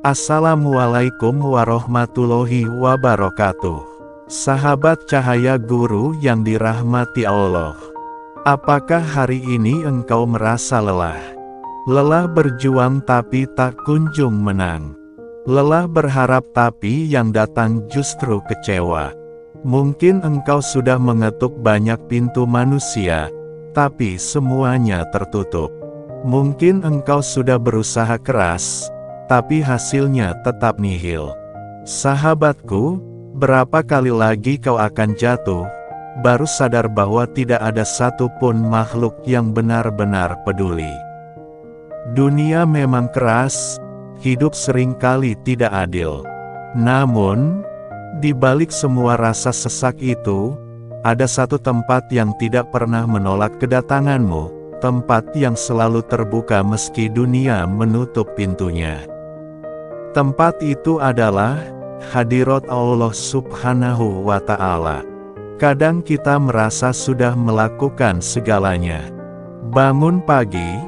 Assalamualaikum warahmatullahi wabarakatuh. Sahabat cahaya guru yang dirahmati Allah. Apakah hari ini engkau merasa lelah? Lelah berjuang tapi tak kunjung menang. Lelah berharap tapi yang datang justru kecewa. Mungkin engkau sudah mengetuk banyak pintu manusia, tapi semuanya tertutup. Mungkin engkau sudah berusaha keras, tapi hasilnya tetap nihil. Sahabatku, berapa kali lagi kau akan jatuh, baru sadar bahwa tidak ada satupun makhluk yang benar-benar peduli. Dunia memang keras, hidup seringkali tidak adil. Namun, di balik semua rasa sesak itu, ada satu tempat yang tidak pernah menolak kedatanganmu. Tempat yang selalu terbuka meski dunia menutup pintunya. Tempat itu adalah hadirat Allah Subhanahu wa Ta'ala. Kadang kita merasa sudah melakukan segalanya. Bangun pagi,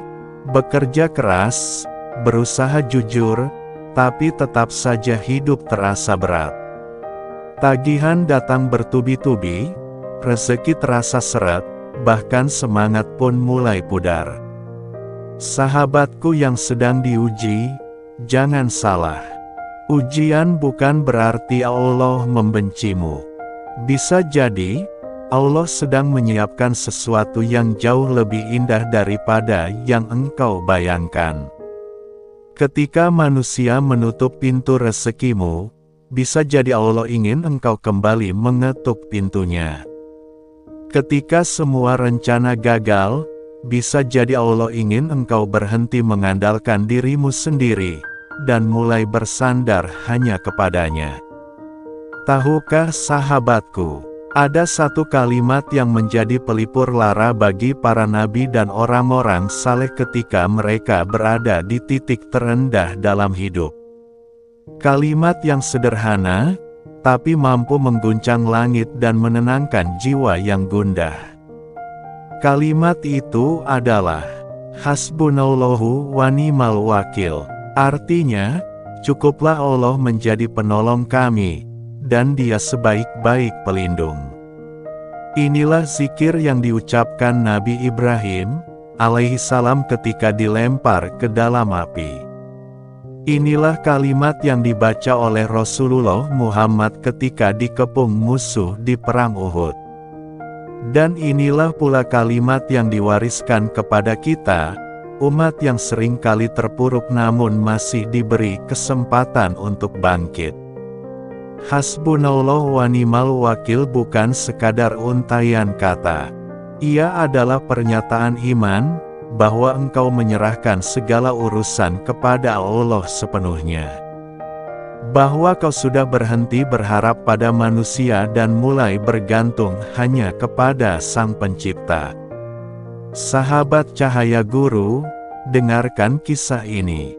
bekerja keras, berusaha jujur, tapi tetap saja hidup terasa berat. Tagihan datang bertubi-tubi, rezeki terasa seret, bahkan semangat pun mulai pudar. Sahabatku yang sedang diuji, jangan salah. Ujian bukan berarti Allah membencimu. Bisa jadi, Allah sedang menyiapkan sesuatu yang jauh lebih indah daripada yang engkau bayangkan. Ketika manusia menutup pintu rezekimu, bisa jadi Allah ingin engkau kembali mengetuk pintunya. Ketika semua rencana gagal, bisa jadi Allah ingin engkau berhenti mengandalkan dirimu sendiri, dan mulai bersandar hanya kepadanya. Tahukah sahabatku, ada satu kalimat yang menjadi pelipur lara bagi para nabi dan orang-orang saleh ketika mereka berada di titik terendah dalam hidup. Kalimat yang sederhana, tapi mampu mengguncang langit dan menenangkan jiwa yang gundah. Kalimat itu adalah, Hasbunallahu wa ni'mal wakil. Artinya, cukuplah Allah menjadi penolong kami, dan Dia sebaik-baik pelindung. Inilah zikir yang diucapkan Nabi Ibrahim, alaihi salam ketika dilempar ke dalam api. Inilah kalimat yang dibaca oleh Rasulullah Muhammad ketika dikepung musuh di perang Uhud. Dan inilah pula kalimat yang diwariskan kepada kita, umat yang seringkali terpuruk namun masih diberi kesempatan untuk bangkit. Hasbunallah wa ni'mal wakil bukan sekadar untaian kata. Ia adalah pernyataan iman, bahwa engkau menyerahkan segala urusan kepada Allah sepenuhnya. Bahwa kau sudah berhenti berharap pada manusia dan mulai bergantung hanya kepada Sang Pencipta. Sahabat cahaya guru, dengarkan kisah ini.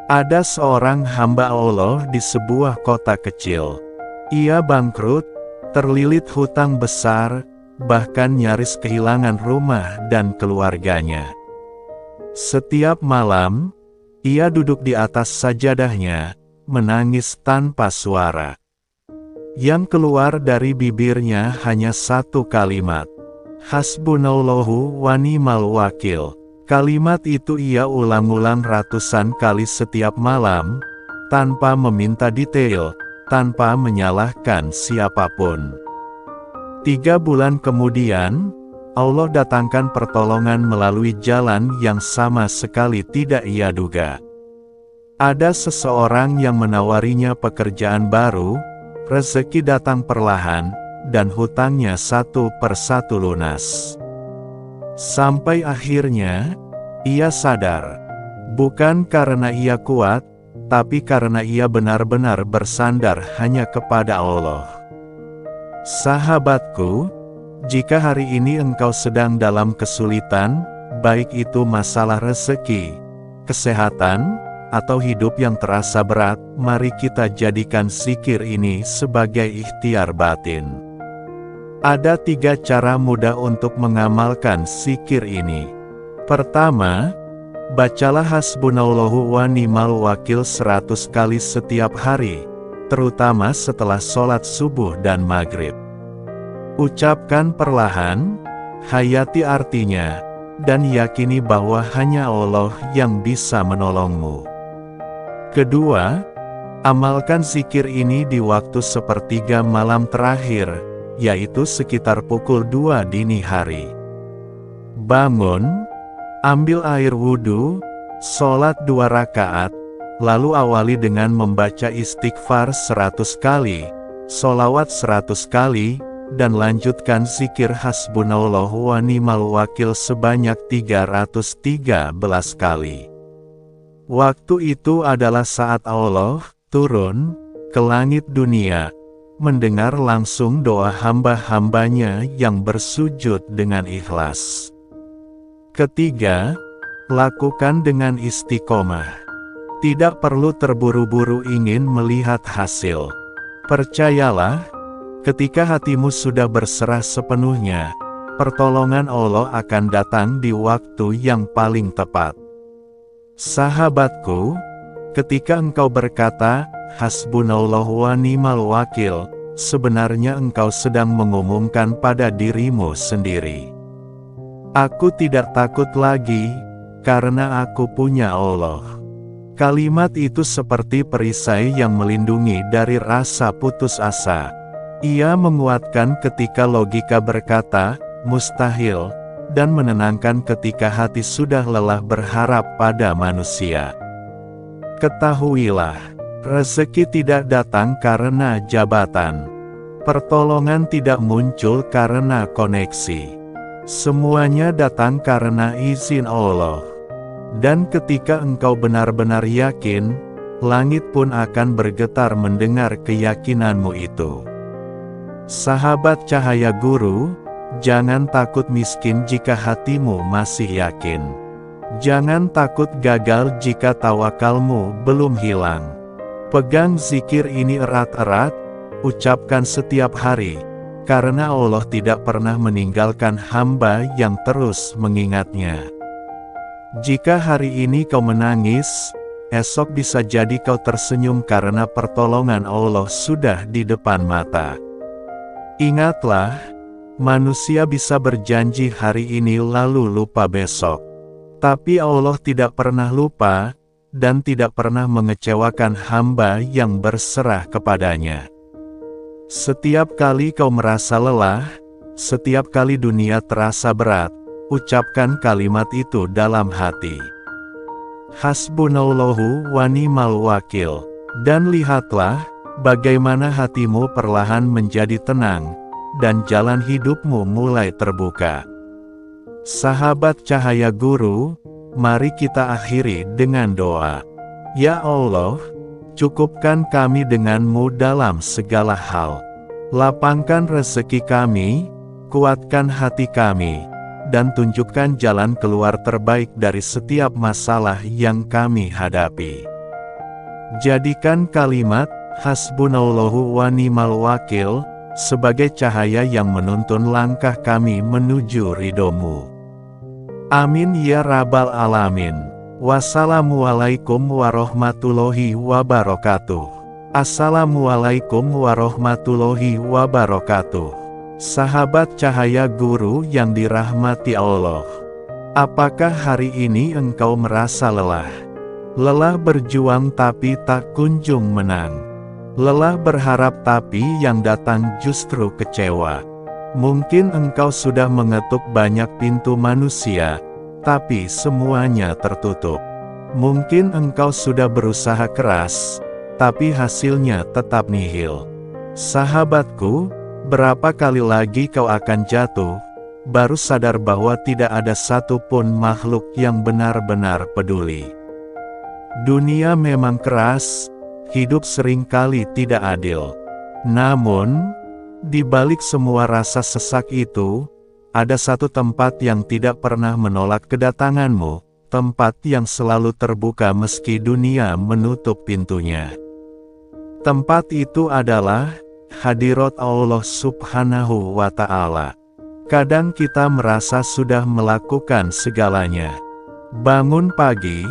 Ada seorang hamba Allah di sebuah kota kecil. Ia bangkrut, terlilit hutang besar, bahkan nyaris kehilangan rumah dan keluarganya. Setiap malam, ia duduk di atas sajadahnya, menangis tanpa suara. Yang keluar dari bibirnya hanya satu kalimat, Hasbunallahu wa ni'mal wakil. Kalimat itu ia ulang-ulang ratusan kali setiap malam, tanpa meminta detail, tanpa menyalahkan siapapun. 3 bulan kemudian, Allah datangkan pertolongan melalui jalan yang sama sekali tidak ia duga. Ada seseorang yang menawarinya pekerjaan baru, rezeki datang perlahan, dan hutangnya satu persatu lunas. Sampai akhirnya, ia sadar, bukan karena ia kuat, tapi karena ia benar-benar bersandar hanya kepada Allah. Sahabatku, jika hari ini engkau sedang dalam kesulitan, baik itu masalah rezeki, kesehatan, atau hidup yang terasa berat, mari kita jadikan zikir ini sebagai ikhtiar batin. Ada 3 cara mudah untuk mengamalkan zikir ini. Pertama, Bacalah hasbunallahu wa ni'mal wakil 100 kali setiap hari, terutama setelah sholat subuh dan maghrib. Ucapkan perlahan, hayati artinya, dan yakini bahwa hanya Allah yang bisa menolongmu. Kedua, amalkan zikir ini di waktu sepertiga malam terakhir, yaitu sekitar pukul 2 dini hari. Bangun, ambil air wudhu, sholat 2 rakaat, lalu awali dengan membaca istighfar 100 kali, sholawat 100 kali, dan lanjutkan zikir hasbunallahu wa ni'mal wakil sebanyak 313 kali. Waktu itu adalah saat Allah turun ke langit dunia, mendengar langsung doa hamba-hambanya yang bersujud dengan ikhlas. Ketiga, lakukan dengan istiqomah. Tidak perlu terburu-buru ingin melihat hasil. Percayalah, ketika hatimu sudah berserah sepenuhnya, pertolongan Allah akan datang di waktu yang paling tepat. Sahabatku, ketika engkau berkata, hasbunallahu wa ni'mal wakil, sebenarnya engkau sedang mengumumkan pada dirimu sendiri. Aku tidak takut lagi, karena aku punya Allah. Kalimat itu seperti perisai yang melindungi dari rasa putus asa. Ia menguatkan ketika logika berkata, mustahil, dan menenangkan ketika hati sudah lelah berharap pada manusia. Ketahuilah, rezeki tidak datang karena jabatan. Pertolongan tidak muncul karena koneksi. Semuanya datang karena izin Allah. Dan ketika engkau benar-benar yakin, langit pun akan bergetar mendengar keyakinanmu itu. Sahabat Cahaya Guru, jangan takut miskin jika hatimu masih yakin. Jangan takut gagal jika tawakalmu belum hilang. Pegang zikir ini erat-erat, ucapkan setiap hari, karena Allah tidak pernah meninggalkan hamba yang terus mengingatnya. Jika hari ini kau menangis, esok bisa jadi kau tersenyum karena pertolongan Allah sudah di depan mata. Ingatlah, manusia bisa berjanji hari ini lalu lupa besok. Tapi Allah tidak pernah lupa, dan tidak pernah mengecewakan hamba yang berserah kepadanya. Setiap kali kau merasa lelah, setiap kali dunia terasa berat, ucapkan kalimat itu dalam hati. Hasbunallahu wa ni'mal wakil. Dan lihatlah, bagaimana hatimu perlahan menjadi tenang, dan jalan hidupmu mulai terbuka. Sahabat Cahaya Guru, mari kita akhiri dengan doa. Ya Allah, cukupkan kami dengan-Mu dalam segala hal. Lapangkan rezeki kami, kuatkan hati kami, dan tunjukkan jalan keluar terbaik dari setiap masalah yang kami hadapi. Jadikan kalimat hasbunallahu wa ni'mal wakil sebagai cahaya yang menuntun langkah kami menuju ridho-Mu. Amin ya rabbal alamin. Wassalamualaikum warahmatullahi wabarakatuh. Assalamualaikum warahmatullahi wabarakatuh. Sahabat Cahaya Guru yang dirahmati Allah, apakah hari ini engkau merasa lelah? Lelah berjuang tapi tak kunjung menang. Lelah berharap tapi yang datang justru kecewa. Mungkin engkau sudah mengetuk banyak pintu manusia, tapi semuanya tertutup. Mungkin engkau sudah berusaha keras, tapi hasilnya tetap nihil. Sahabatku, berapa kali lagi kau akan jatuh, baru sadar bahwa tidak ada satupun makhluk yang benar-benar peduli. Dunia memang keras, hidup seringkali tidak adil. Namun, di balik semua rasa sesak itu, ada satu tempat yang tidak pernah menolak kedatanganmu, tempat yang selalu terbuka meski dunia menutup pintunya. Tempat itu adalah hadirat Allah Subhanahu wa Ta'ala. Kadang kita merasa sudah melakukan segalanya. Bangun pagi,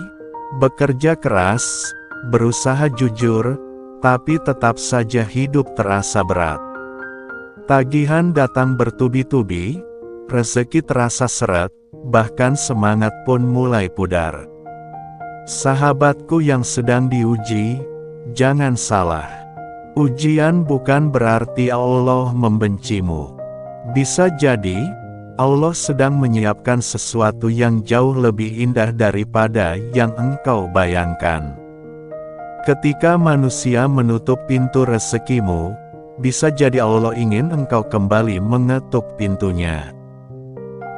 bekerja keras, berusaha jujur, tapi tetap saja hidup terasa berat. Tagihan datang bertubi-tubi, rezeki terasa seret, bahkan semangat pun mulai pudar. Sahabatku yang sedang diuji, jangan salah. Ujian bukan berarti Allah membencimu. Bisa jadi, Allah sedang menyiapkan sesuatu yang jauh lebih indah daripada yang engkau bayangkan. Ketika manusia menutup pintu rezekimu, bisa jadi Allah ingin engkau kembali mengetuk pintunya.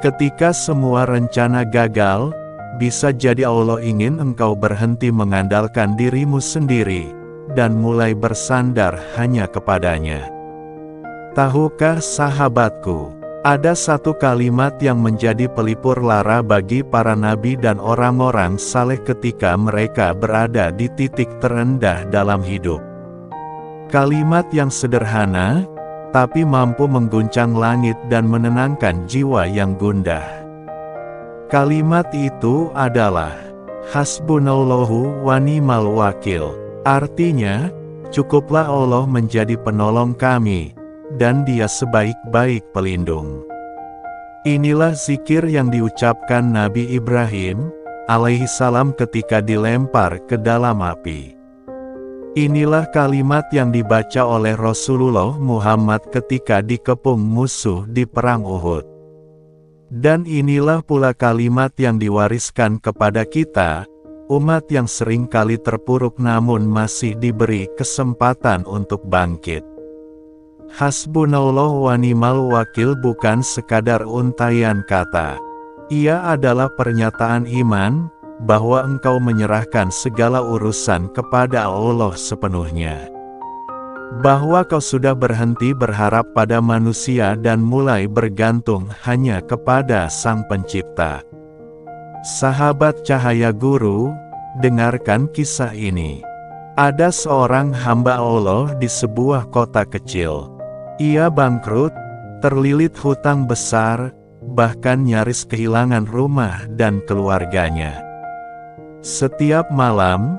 Ketika semua rencana gagal, bisa jadi Allah ingin engkau berhenti mengandalkan dirimu sendiri, dan mulai bersandar hanya kepadanya. Tahukah sahabatku, ada satu kalimat yang menjadi pelipur lara bagi para nabi dan orang-orang saleh ketika mereka berada di titik terendah dalam hidup. Kalimat yang sederhana, tapi mampu mengguncang langit dan menenangkan jiwa yang gundah. Kalimat itu adalah, Hasbunallahu wa ni'mal wakil. Artinya, cukuplah Allah menjadi penolong kami, dan Dia sebaik-baik pelindung. Inilah zikir yang diucapkan Nabi Ibrahim alaihissalam ketika dilempar ke dalam api. Inilah kalimat yang dibaca oleh Rasulullah Muhammad ketika dikepung musuh di perang Uhud. Dan inilah pula kalimat yang diwariskan kepada kita, umat yang sering kali terpuruk namun masih diberi kesempatan untuk bangkit. Hasbunallahu wa ni'mal wakil bukan sekadar untaian kata. Ia adalah pernyataan iman, bahwa engkau menyerahkan segala urusan kepada Allah sepenuhnya. Bahwa kau sudah berhenti berharap pada manusia dan mulai bergantung hanya kepada Sang Pencipta. Sahabat Cahaya Guru, dengarkan kisah ini. Ada seorang hamba Allah di sebuah kota kecil. Ia bangkrut, terlilit hutang besar, bahkan nyaris kehilangan rumah dan keluarganya. Setiap malam,